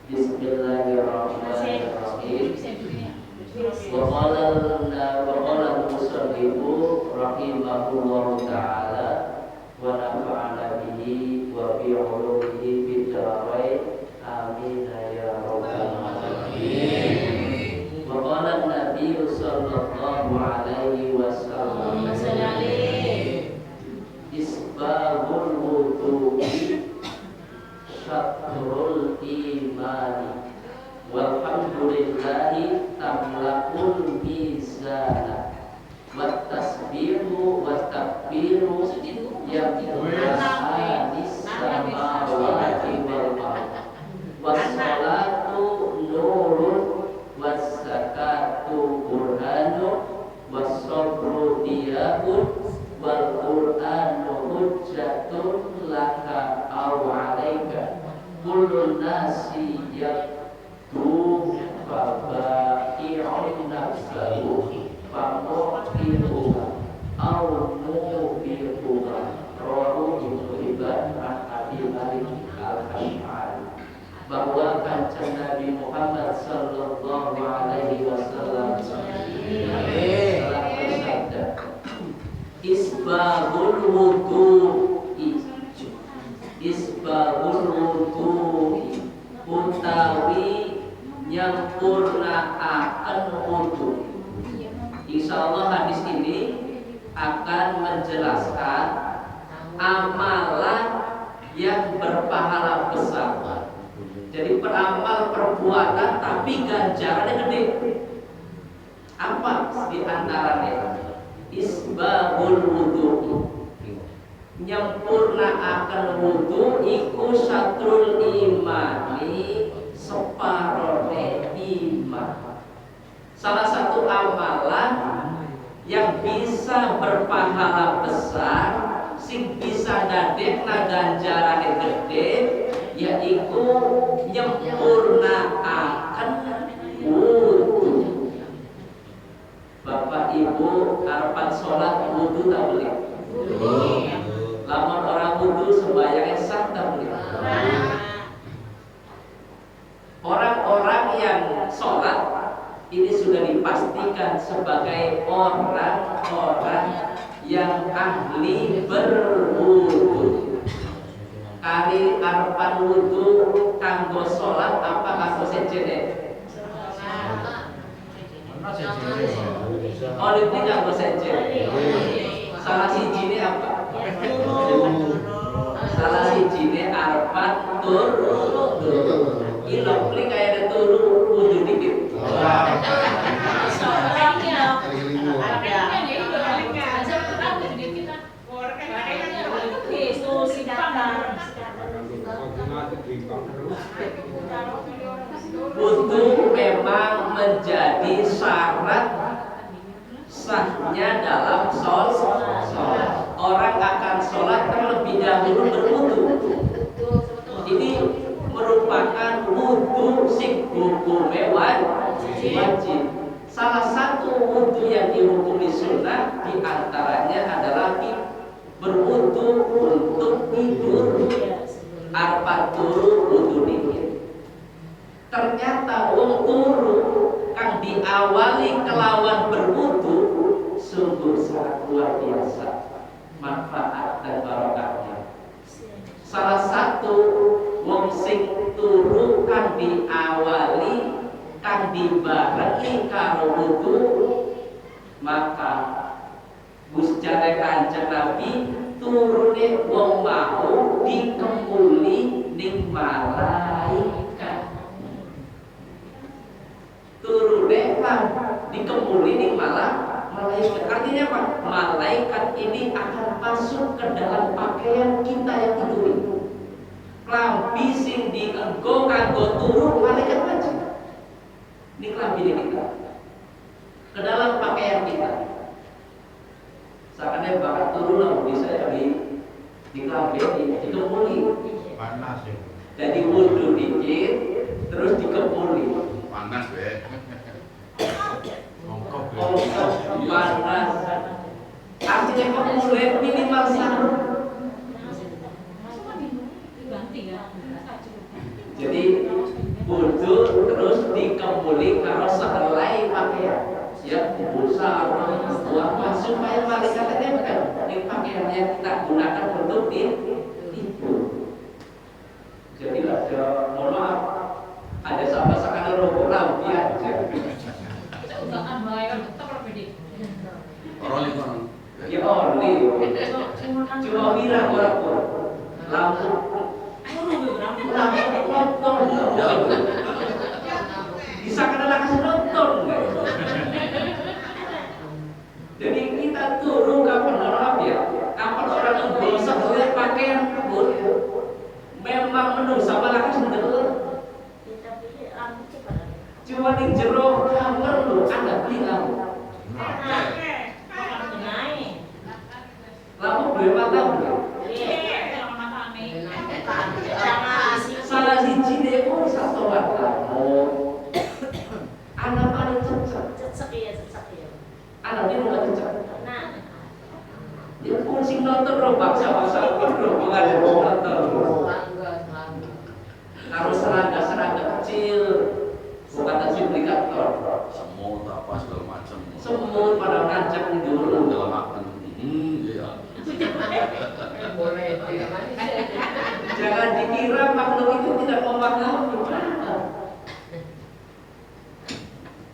Bismillahirrahmanirrahim. Waqala al-musannifu rahimahullahu ta'ala wa nafa'ana bihi wa bi 'ulumihi fid dharain amin ya rabbal alamin. Wa qala an-nabiy sallallahu alaihi wasallam isbahul wudu'i syatrul imani walhamdulillahi tamlakul mizana wat tasbihu wat takbiru yaqta'anis samawati wal ardh wassalatu nurun wassakatu burhanun wassabru diya'un wal qur'anu hujjatun laka aw 'alaika kullun nasi yaqtu faba'i'un nafsahu famu'tiruha aw mu'biruha rawahu Ibnu Hibban an Abi Malik al-Asy'ari. Bahwa kanjeng Nabi Muhammad sallallahu alaihi wasallam telah bersabda, isbahul wudu'i utawi nyampurnaaken wudu. Insyaallah hadis ini akan menjelaskan amalan yang berpahala besar. Jadi peramal perbuatan tapi ganjarannya gede. Apa di antaranya? Isbahul wudu'i, nyempurnaaken wudu iku syatrul imani, separone iman. Salah satu amalan yang bisa berpahala besar, sing bisa dadekna ganjarane gede, yaiku nyempurnaaken wudu. Bapak Ibu harapan sholat wudu tak boleh. Lamun orang wudu sembahyang sah tak boleh. Orang-orang yang sholat ini sudah dipastikan sebagai orang-orang yang ahli berwudu. Kali harapan wudu kanggo sholat apa kanggo sejene? Oh, ini nggak bersejen. Salah sijine apa? Salah sijine arpan turu. Ilopli kayak ada turu wudu dikit. Wudu memang menjadi syarat sahnya dalam sholat. Orang akan sholat terlebih dahulu berwudu. Ini merupakan wudu sing hukume wajib. Salah satu wudu yang dihukumi sunnah diantaranya adalah berwudu untuk tidur. Arpa turu wudu dikit. Ternyata wong turu kang diawali kelawan berwudu sungguh sangat luar biasa manfaat dan barokahnya. Salah satu wong sing turu kang diawali kang dibarengi karo wudu, maka busjare kanjeng Nabi turune wong mau dikempuli ning malaikat. Turune lan dikempuli ning malaikat. Artinya apa? Malaikat ini akan masuk ke dalam pakaian kita yang dituri. Klambi sing dienggo kanggo turu malaikat wajib. Ini klambi kita. Ke dalam pakaian kita. Sakane bakat turu lah bisa di klambi dikempuli. Panas ya. Jadi wudu dikit terus dikempuli. Panas be. Panas. Artinya kempuli minimal 1. Jadi kudu terus dikembuli karo sahelai pakaian. Ya, busa buat supaya malaikat nempel di pakaian yang kita gunakan untuk tidur. Jadi ada, mohon maaf, ada sahabat sekarang rokok lampi aja. Kita udahan malaikat tetap berbeda. Orang lingkungan. Ya oli, cuma wirah orang pun lampu nonton, bisa kena kasih nonton. Jadi kita turun kapan orang ya, kapan orang yang bosan oleh pakaian pun memang menungsa malah sendiri. Cuma di jero kamar lu Anda bilang lampu dua mata bro. Salah siji deh pun satu kamu. Anak paling cecek ya. Anak ini nggak cecek. Dia pun sing nonton roh baksa bro, bukan nonton. Harus serangga kecil, bukan simplikator. Semut apa segala macam. Semut pada ngancam dulu. Dalam makan. Iya. Boleh. Jangan dikira makhluk itu tidak memahami.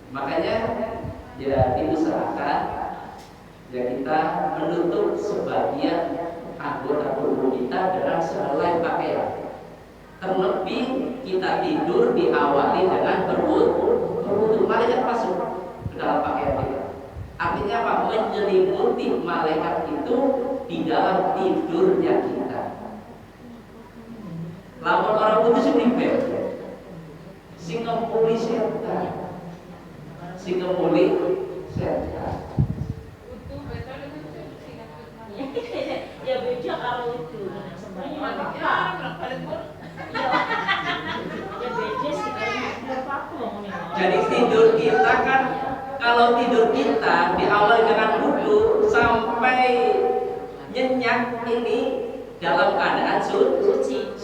Makanya ya diusahakan ya kita menutup sebagian anggota tubuh kita dengan sehelai pakaian. Terlebih kita tidur diawali dengan berwudu. Malaikat masuk ke dalam pakaian kita. Artinya apa? Menyelimuti malaikat itu di dalam tidurnya kita. Lamun orang putus pribadi, sing ngempuli setan, sing ngempuli setan. Ya beda kalau itu sebenarnya ya beda sih Jadi tidur kita kan, kalau tidur kita diawali dengan wudu sampai nyenyak ini dalam keadaan suci.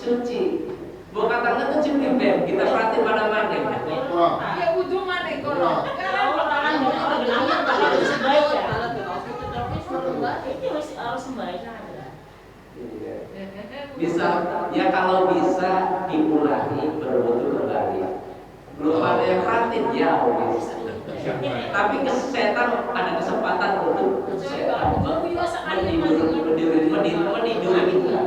Gua katanya tuh cipim kita perhati mana-mana. Ya ujung mana kalau orang harus sembahyang. Ini harus sembahyang. Bisa ya, kalau bisa diulangi berwudu kembali. Belum ada yang perhatiin ya wis. Tapi setan ada kesempatan untuk setan meniduri kita.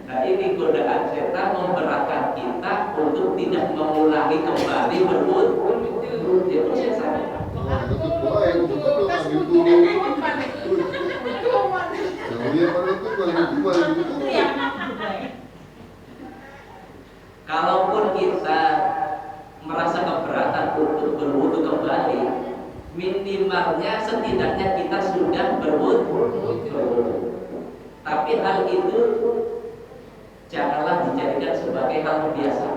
Nah ini godaan setan memberatkan kita untuk tidak mengulangi kembali berwudu. Dia setan. Kalaupun kita merasa keberatan untuk berwudu kembali, minimalnya setidaknya kita sudah berwudu. Tapi hal itu janganlah dijadikan sebagai hal biasa,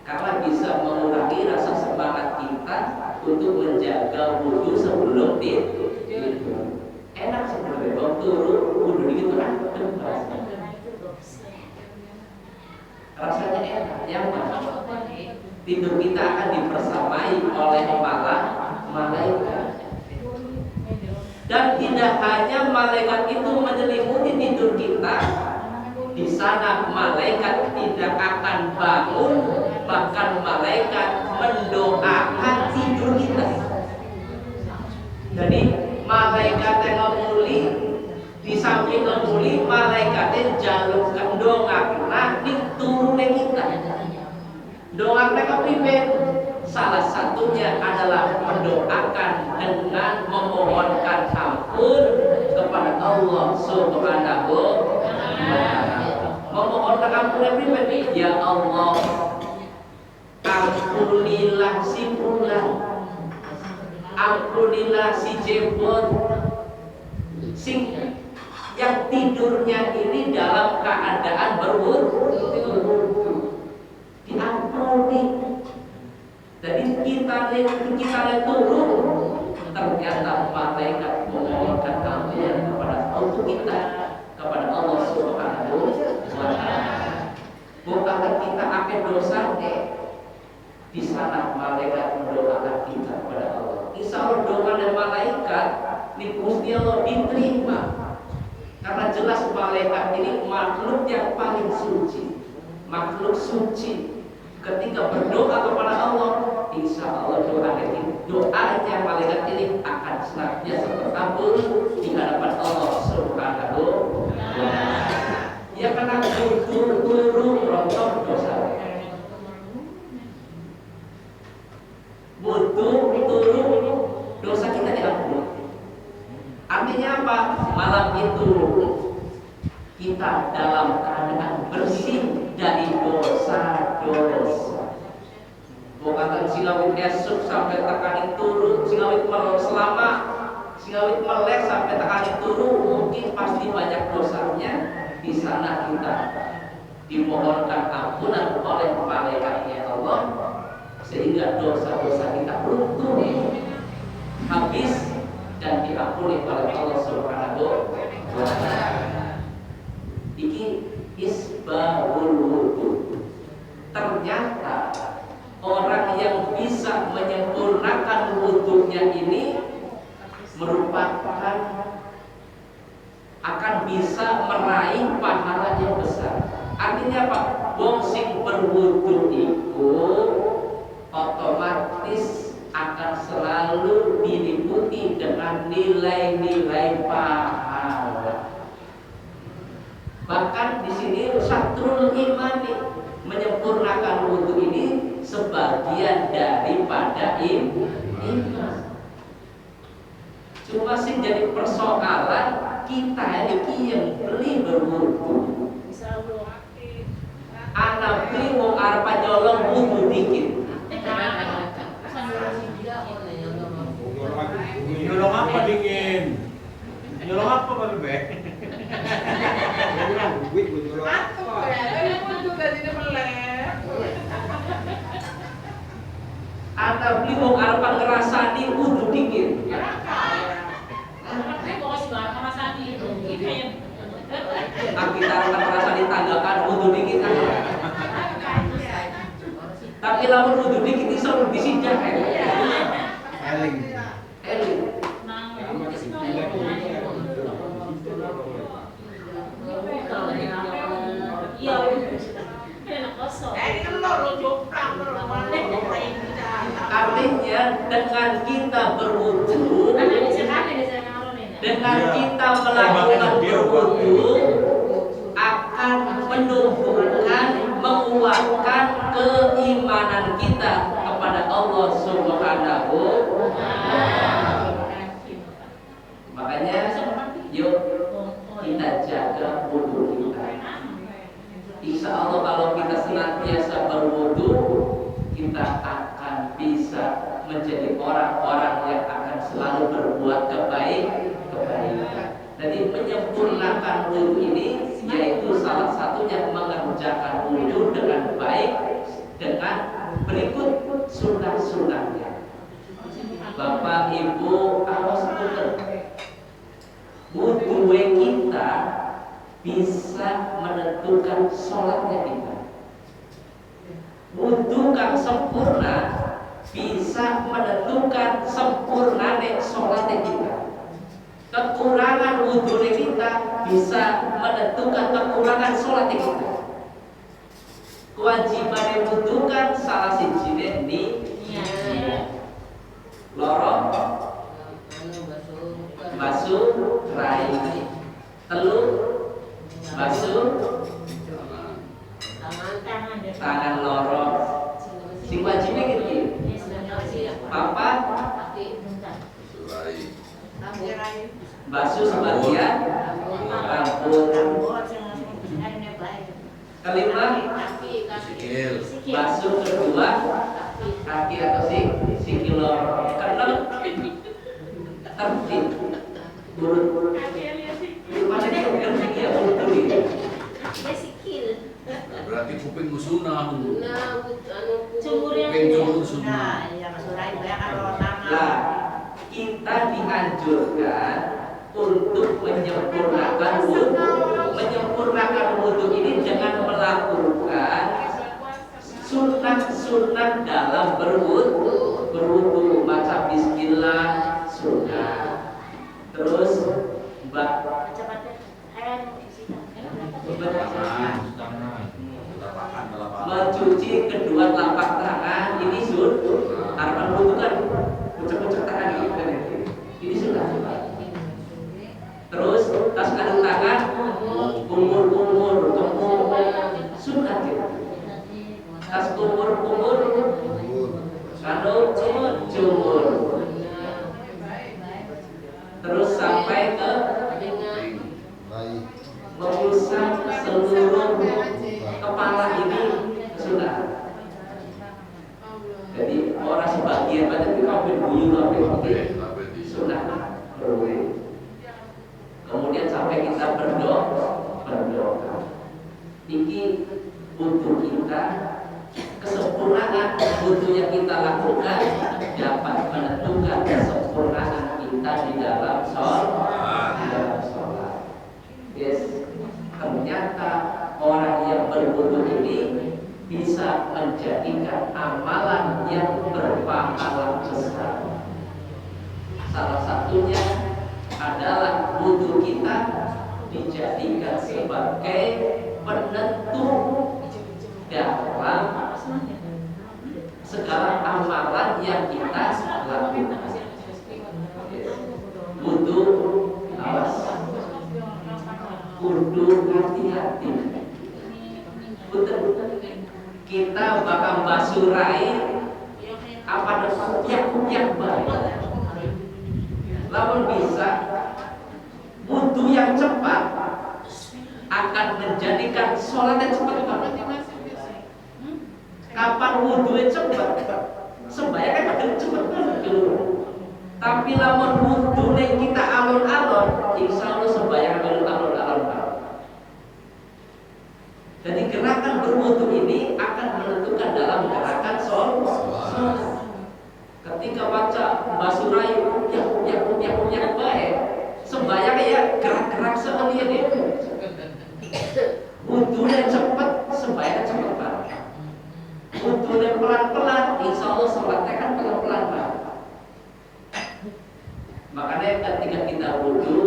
karena bisa mengurangi rasa semangat kita untuk menjaga wudu sebelum tidur. Enak sebenarnya, bang turun wudu gitu rasanya enak. Yang mana tidur kita akan dipersamai oleh malaikat. Dan tidak hanya malaikat itu menyelimuti tidur kita, di sana malaikat tidak akan bangun, bahkan malaikat mendoakan tidur kita. Jadi malaikat yang ngemuli, di samping ngemuli malaikatnya jaluk doa nanti turunnya kita. Doa mereka pribadi salah satunya adalah mendoakan dengan memohonkan ampun kepada Allah Subhanahu wa ta'ala. Memohonkan ampun pribadi, ya Allah, ampunilah si fulan, ampunilah si jebot, sing yang tidurnya ini dalam keadaan berwudu, diampuni. Jadi kita turun, ternyata malaikat memohonkan ampun kepada Allah kita pakai dosa di sana malaikat mendoakan kita kepada Allah. Insya Allah doa dan malaikat ini Gusti Allah diterima karena jelas malaikat ini makhluk yang paling suci, makhluk suci. Ketika berdoa kepada Allah, insya Allah doanya malaikat ini akan senantiasa terkabul di hadapan Allah Subhanahu wa Ta'ala. Ya karena turu rontok dosa, turu dosa kita diampuni. Artinya apa? Malam itu kita dalam keadaan bersih dari dosa-dosa. Bukan singawit esuk sampai tekani turu, singawit selama singawit melek sampai tekani turu, mungkin pasti banyak dosanya. Di sana kita dimohonkan ampunan oleh malaikatnya Allah, sehingga dosa-dosa kita runtuh, habis dan diampuni oleh Allah Subhanahu wa Ta'ala. Iki isbahul wudu. Ternyata orang yang bisa menyempurnakan wudunya ini merupakan akan bisa meraih pahala yang besar. Artinya apa? Wong sing berwudu itu otomatis akan selalu diliputi dengan nilai-nilai pahala. Bahkan di sini satrul imani, menyempurnakan wudu ini sebagian daripada iman. Cuma sih jadi persoalan kita ini yang beli berwudu. Anak beli mau arep nyolong wudu dikit. Nyolong apa dingin? Nyolong apa Pak Be? Nyolong duit buat nyolong apa? Anak beli mau arep ngrasani wudu dikit. Kita akan merasa ditanggakan wudu dikit kan. Tapi lamun wudu dikit iso disidak kan. Eling. Iya, enak kosong. Artinya dengan kita berwudu, dengan kita melakukan berwudu akan menumbuhkan, menguatkan keimanan kita kepada Allah Subhanahu wa Ta'ala. Makanya yuk kita jaga wudu kita. Insya Allah kalau kita senantiasa berwudu, kita akan bisa menjadi orang-orang yang akan selalu berbuat kebaikan. Jadi menyempurnakan wudu ini yaitu salah satunya mengerjakan wudu dengan baik dengan berikut sunnah-sunnahnya. Bapak Ibu awas punten, wudu kita bisa menentukan sholatnya kita. Wudu kang sempurna bisa menentukan sempurnane sholatnya kita. Kekurangan wudu kita bisa menentukan kekurangan sholat kita. Kewajiban wudu kan salah sijine ni loro basuh rai, telu basuh tangan loro. Sing wajibnya gitu. Papat basuh sebagian rambut. Kelima Sikil. basuh kedua kaki atau sikil loro. Keenam tertib urut mana dia udah dia urut ini. Berarti kuping musunah. Cumurnya Kuping cumur sunnah. Lah, kita dianjurkan untuk menyempurnakan wudu. Menyempurnakan wudu ini dengan melakukan Sunnah dalam berwudu baca bismillah sunnah. Terus mencuci kedua telapak tangan ini sunnah. Harapan wudu kan ucap-ucap tangan ini sunnah. Terus tas kandung tangan kumur sunnah. Tas kumur kandung jumur. Terus sampai ke mengusap seluruh kepala ini sunnah. Jadi orang sebagian banyak itu kau berbunyi sunnah. Kemudian sampai kita berdoa. Ini untuk kita kesempurnaan wudu yang kita lakukan dapat menentukan kesempurnaan kita di dalam sholat. Yes. Ternyata orang yang berwudu ini bisa menjadikan amalan yang berpahala besar. Salah satunya adalah wudu kita dijadikan sebagai penentu dalam segala amalan yang kita lakukan. Wudu awas, kudu hati-hati. Kita bakal basurai apa yang baik. Lamun bisa wudu yang cepat akan menjadikan sholatnya cepat banget. Kapan wudunya cepat, sembahyangnya pada cepat banget. Tapi lamun wudunya kita alon-alon, insya Allah sembahyang alon-alon. Jadi gerakan berwudu ini akan menentukan dalam gerakan sholat. Ketika baca basurai yang baik, sembahyangnya ya gerak-gerak sekalian ya. Wudunya cepat, sembahyangnya cepat banget. Wudunya pelan-pelan, insya Allah sholatnya kan pelan-pelan banget. Makanya ketika kita wudu,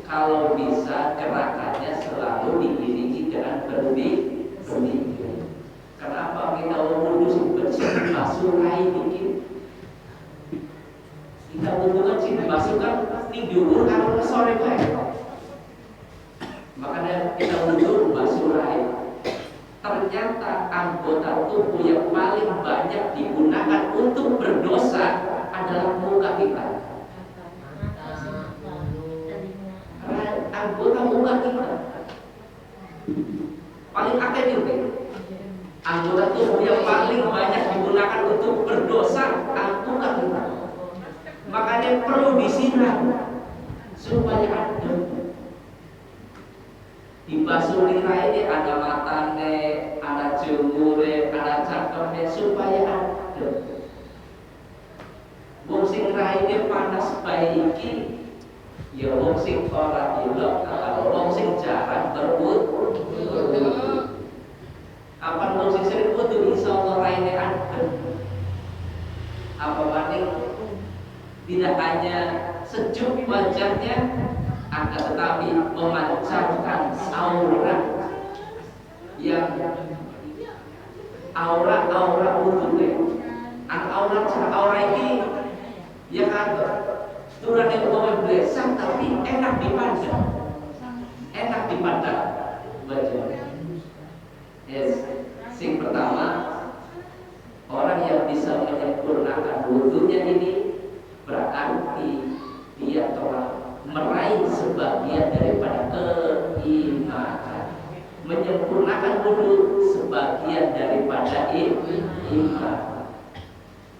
kalau bisa gerakannya selalu diiringi dengan berdiri. Kenapa kita wudu sih basurai dikit? Kita wudu kan sih basuhkan tidur kalau sore baik. Makanya kita wudu basurai. Ternyata anggota tubuh yang paling banyak digunakan untuk berdosa adalah muka kita. Anggota muka kita paling aktif itu. Anggota tubuh yang paling banyak digunakan untuk berdosa muka kita. Makanya perlu disiram supaya adem. Dibasuh lirai ini ada matane, ada jemure, ada cakemnya supaya adem. Wong sing raine panas bae iki ya wong sing ora ilok atau wong sing jarang berwudu. Apa wong sing sering wudu insyaallah raine adem. Apa maning tidak hanya sejuk wajahnya, akan tetapi memancarkan aura yang aura wudunya. Aura ini yang ada turun yang bawa belesang tapi enak dipandang wajahnya. Yes. Sing pertama, orang yang bisa menyempurnakan wudunya ini berarti dia telah meraih sebagian daripada keimanan. Menyempurnakan wudu sebagian daripada iman.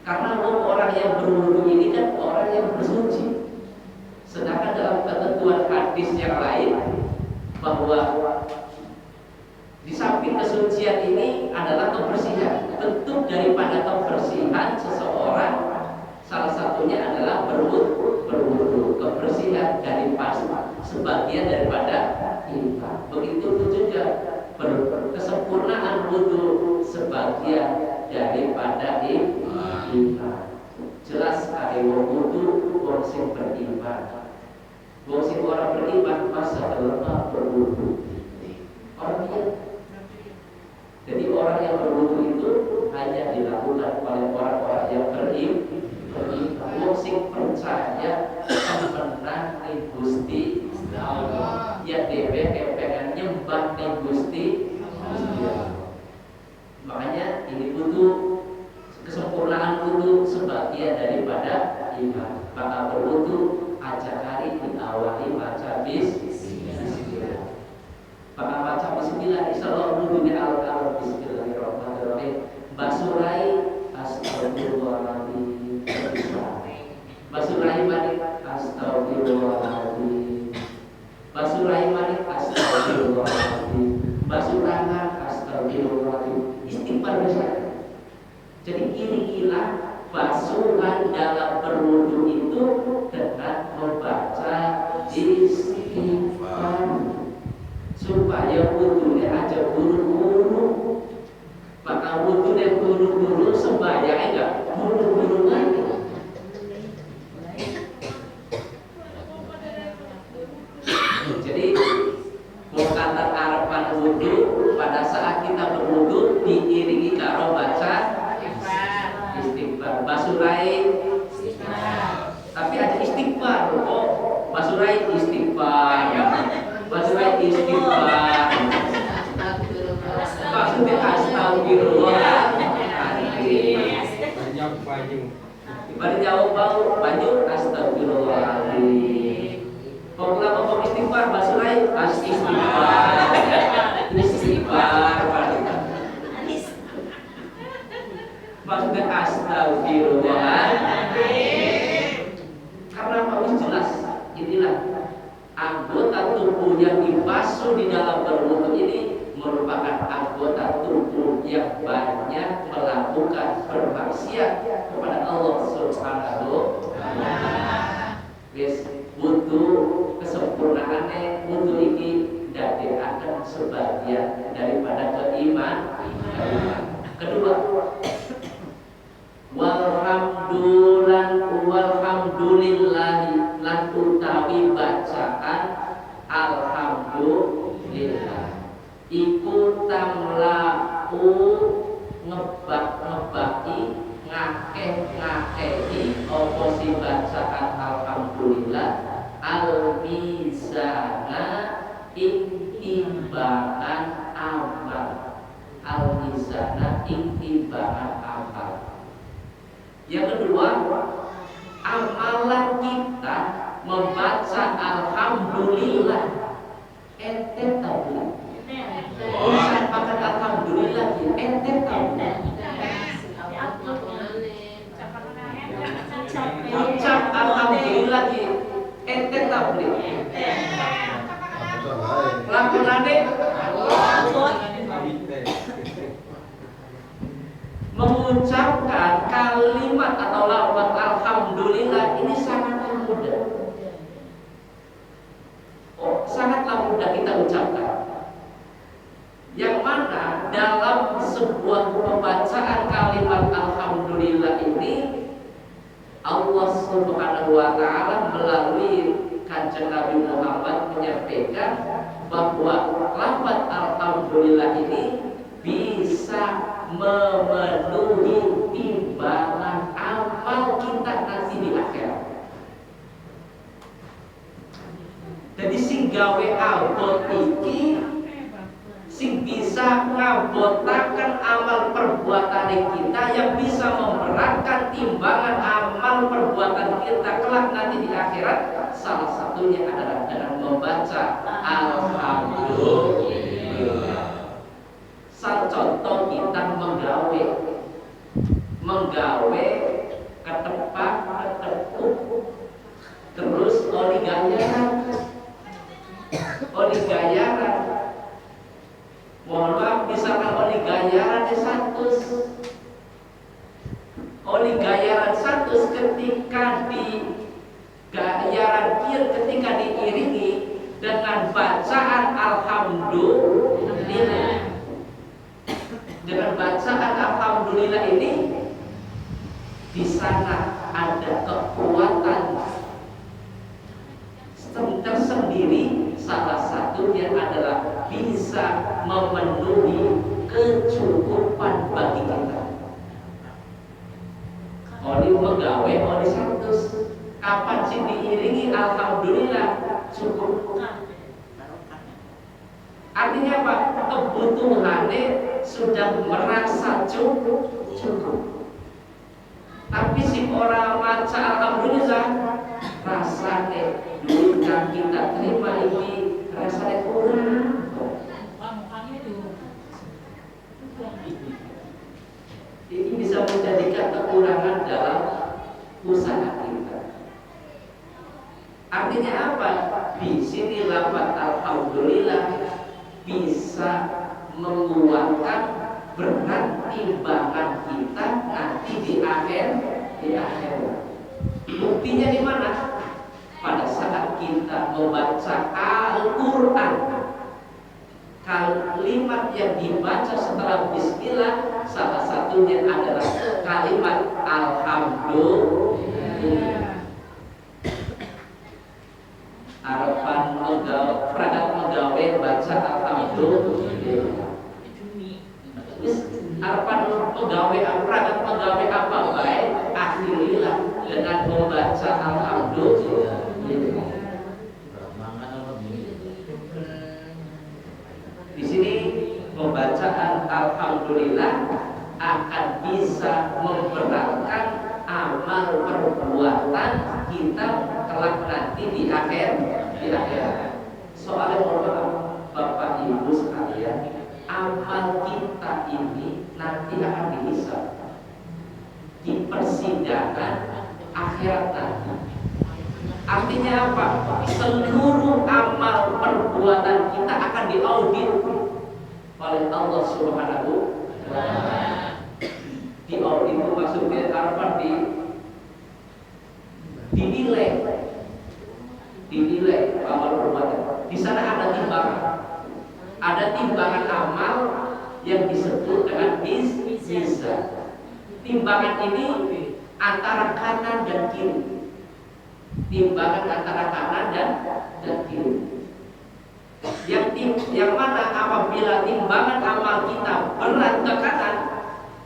Karena orang yang berwudu ini kan orang yang bersuci. Sedangkan dalam ketentuan hadis yang lain bahwa di samping kesucian ini adalah kebersihan. Bentuk daripada kebersihan seseorang salah satunya adalah berwudu. Kebersihan daripada sebagian daripada iman. Begitu juga kesempurnaan wudu sebagian daripada iman. Jelas kaya wong wudu wong sing beriman. Wong sing ora beriman masa terlepas berwudu. Orang dia. Jadi orang yang berwudu itu hanya dilakukan oleh orang-orang yang beriman. Wong sing percaya menang ning Gusti Allah. Ya dhewe kepengen nyembah ning Gusti Allah. Makanya ini butuh kesempurnaan wudu sebagian daripada iman. Maka berwudu ajak kali diawali maca bismillah. Maka maca bismillah insyaallah wudunya alal bismillahirrahmanirrahim. Basurai astagfirullahaladzim. Basurai mani astagfirullahaladzim. Basurai mani astagfirullahaladzim. Basurangan astagfirullahaladzim. Istighfar besar. Jadi irilah basuhan dalam berwudu itu dengan membaca istighfar supaya wudunya aja buru-buru. Maka wudunya buru-buru sembahyangnya enggak buru-buru lagi. Jadi mau kata arapan wudu pada saat kita berwudu diiringi karo baca istighfar. Basurai tapi ada istighfar. Oh, basurai istighfar. Basurai istighfar. Maksudnya astagfirullahaladzim. Bari jauh bau banyu astagfirullahaladzim. Pokoknya pokok istighfar basurai istighfar. Istighfar. Maksudnya astagfirullahaladzim. Karena harus jelas inilah anggota tubuh yang dibasuh di dalam berwudu ini merupakan anggota tubuh yang banyak melakukan bermaksiat kepada Allah Subhanahu wa taala. Wis wudu kesempurnaannya wudu ini dadekaken sebagian daripada keimanan. Kedua, walhamdulillahi lan utawi bacaan alhamdulillah iku tamlaku ngebaki ngakeh-ngakehi apa si bacaan alhamdulillah al-mizana ing timbangan amal. Al-mizana ing timbangan amal. Yang kedua, amalan kita membaca alhamdulillah ente tahu. Bisa pakai alhamdulillah ente tahu. Ucap alhamdulillah ente tahu. Lakonane mengucapkan kalimat atau lafaz alhamdulillah ini sangatlah mudah. Sangatlah mudah kita ucapkan. Yang mana dalam sebuah pembacaan kalimat alhamdulillah ini Allah Subhanahu wa taala melalui Kanjeng Nabi Muhammad menyampaikan bahwa lafaz alhamdulillah ini bisa memenuhi timbangan amal kita nanti di akhirat. Jadi sing gawe abot iki sing bisa ngabotaken amal perbuatan kita yang bisa memberatkan timbangan amal perbuatan kita kelak nanti di akhirat. Salah satunya adalah dengan membaca alhamdulillah. Contoh kita menggawe ketepak ketepuk terus oli gayaran mohon maaf misalkan oli gayaran ketika di gayaran ketika diiringi dengan bacaan alhamdulillah. Dengan baca sana ada kekuatan tersendiri. Salah satunya adalah bisa memenuhi kecukupan bagi kita. Oli pegawai, oli 100. Kapan sih diiringi alhamdulillah cukup. Artinya apa? Kebutuhannya sudah merasa cukup. Tapi si orang maca alhamdulillah rasanya dulu yang kita terima ini rasanya kurang. Ini bisa menjadikan kekurangan dalam usaha kita. Artinya apa? Di sini lafaz alhamdulillah bisa menguatkan berat timbangan kita nanti di akhir. Buktinya di mana? Pada saat kita membaca Al-Quran, kalimat yang dibaca setelah bismillah salah satunya adalah kalimat alhamdulillah. Harapan peragat pegawai baca alhamdulillah. Harapan pegawai peragat pegawai apa baik akhirilah dengan membaca alhamdulillah. Di sini pembacaan alhamdulillah akan bisa memberatkan amal perbuatan kita kelak nanti di akhir. Soalnya Bapak Ibu sekalian, amal kita ini nanti akan dihisab di persidangan akhirat nanti. Artinya apa? Seluruh amal perbuatan kita akan diaudit oleh Allah Subhanahu wa Ta'ala. Diaudit itu maksudnya apa? Dinilai amal perbuatan. Di sana ada timbangan. Ada timbangan amal yang disebut dengan mizan. Timbangan ini antara kanan dan kiri. Timbangan antara kanan dan kiri. Yang mana apabila timbangan amal kita berat ke kanan,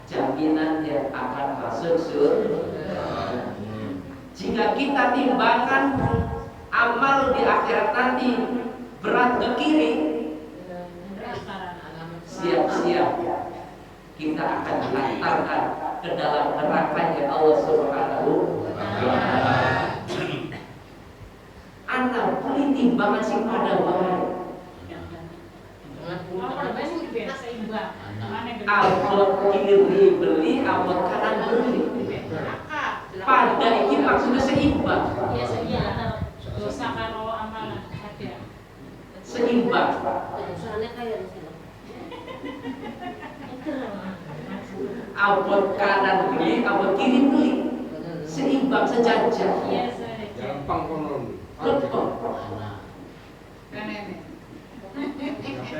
jaminannya akan masuk surga. Jika kita timbangan amal di akhirat nanti berat ke kiri, siap-siap kita akan dihantarkan ke dalam neraka-Nya Allah Subhanahu wa Ta'ala. Anak beli timbangan sing pada baik. Abot kiri beli, abot kanan beli. Pada ini maksudnya seimbang. Dosa kalau amalan ada. Seimbang. Abot kanan beli, abot kiri beli. Seimbang, sejajar. Gampang konon. Lempeng.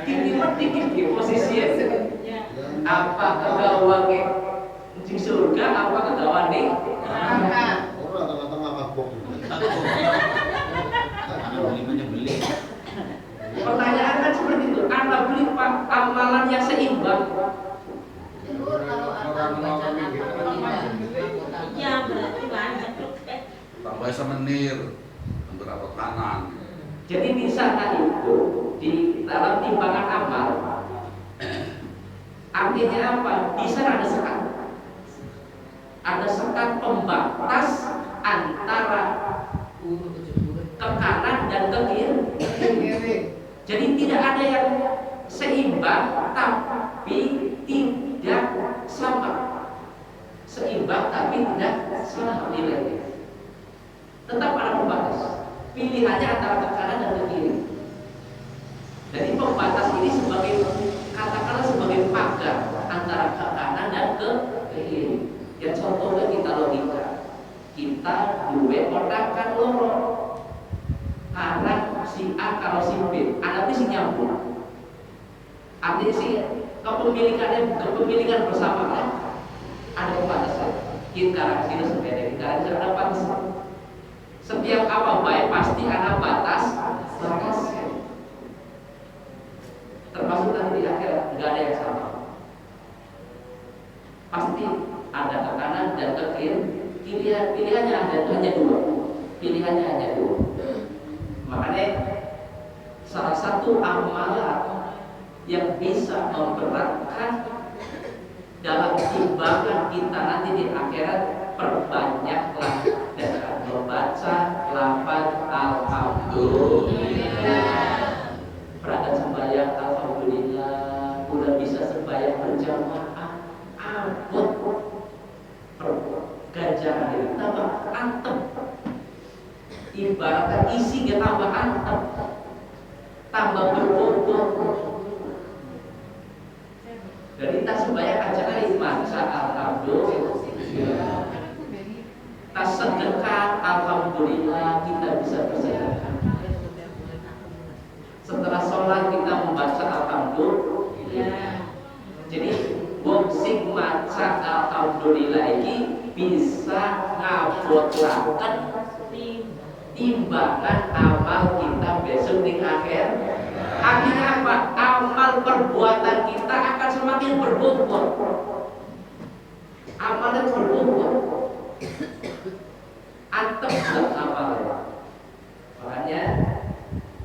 Kini di posisi apa kegawane di surga, apa kegawane neraka. Orang tengah-tengah mabok. Beli. Pertanyaan kan seperti itu. Anda beli amalan yang seimbang. Ya berarti banyak. Tambah semenir beberapa kanan. Jadi di sana itu di dalam timbangan amal, artinya apa? Di sana ada sekat. Ada sekat pembatas antara ke kanan dan ke kiri. Jadi tidak ada yang seimbang tapi tidak sama. Seimbang tapi tidak sama nilainya. Tetap ada pembatas. Pilihannya antara ke kanan dan ke kiri. Jadi pembatas ini sebagai katakanlah sebagai pagar antara ke kanan dan ke kiri. Ya contohnya kita logika. Kita dua ponakan loro. Karena si A kalau si B, anaknya si nyambung. Artinya si kepemilikan bersama kan? Ada pembatasan. Kita sini sepeda kita ada batas. Setiap apa baik pasti ada batas. Termasuk nanti di akhirat nggak ada yang sama. Pasti ada ke kanan dan ke kiri. Pilihannya hanya dua. Pilihannya hanya dua. Makanya salah satu amalan yang bisa memberatkan dalam timbangan kita nanti di akhirat, perbanyaklah dengan membaca lafaz alhamdulillah. Perangkat sembahyang alhamdulillah, udah bisa sembahyang berjamaah, ampun ganjaran ini tambah antep. Ibaratkan isi dia tambah antep, tambah berbobot. Dari tas sembahyang aja kali maca alhamdulillah, tas sedekah alhamdulillah kita bisa bersedekah. Setelah sholat kita membaca alhamdulillah. Jadi boxing maca alhamdulillah ini bisa ngabotlaken timbangan amal kita besok di akhir. Artinya apa? Amal perbuatan kita akan semakin berbobot. Amalnya berbobot. Antep buat amalnya. Makanya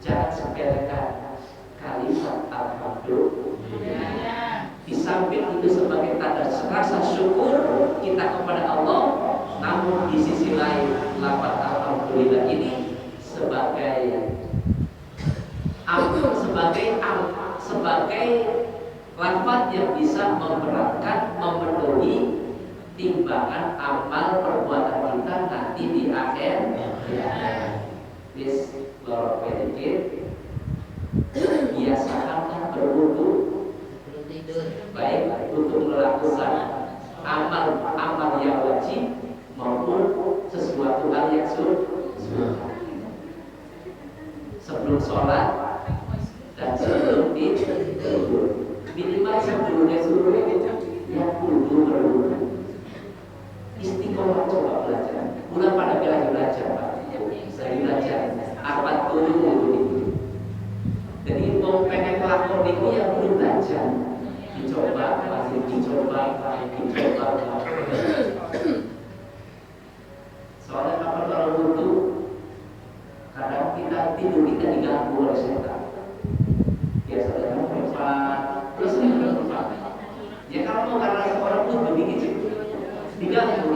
jangan sepelekan kalimat alhamdulillah. Di samping itu sebagai tanda rasa syukur kita kepada Allah, namun di sisi lain lafaz alhamdulillah ini sebagai lafaz yang bisa memberatkan, memenuhi timbangan amal perbuatan kita nanti di akhir. Bis lorok pedikit, biasakan berwudu, baik untuk melakukan amal yang wajib maupun sesuatu hal yang sunnah. Sebelum sholat dan sebelum tidur, minimal sebelumnya suruh yang kudu berwudu. Istiqomah coba belajar. Bulan pada belajar Pak. Saya belajar apa dulu. Jadi mau pengen pelakon itu yang belum belajar, dicoba. Soalnya kapan kalau wudu, kadang kita tidur kita diganggu oleh setan. Biasanya mempan, terus mempan. Ya kalau mau karena seorang wudu diganggu.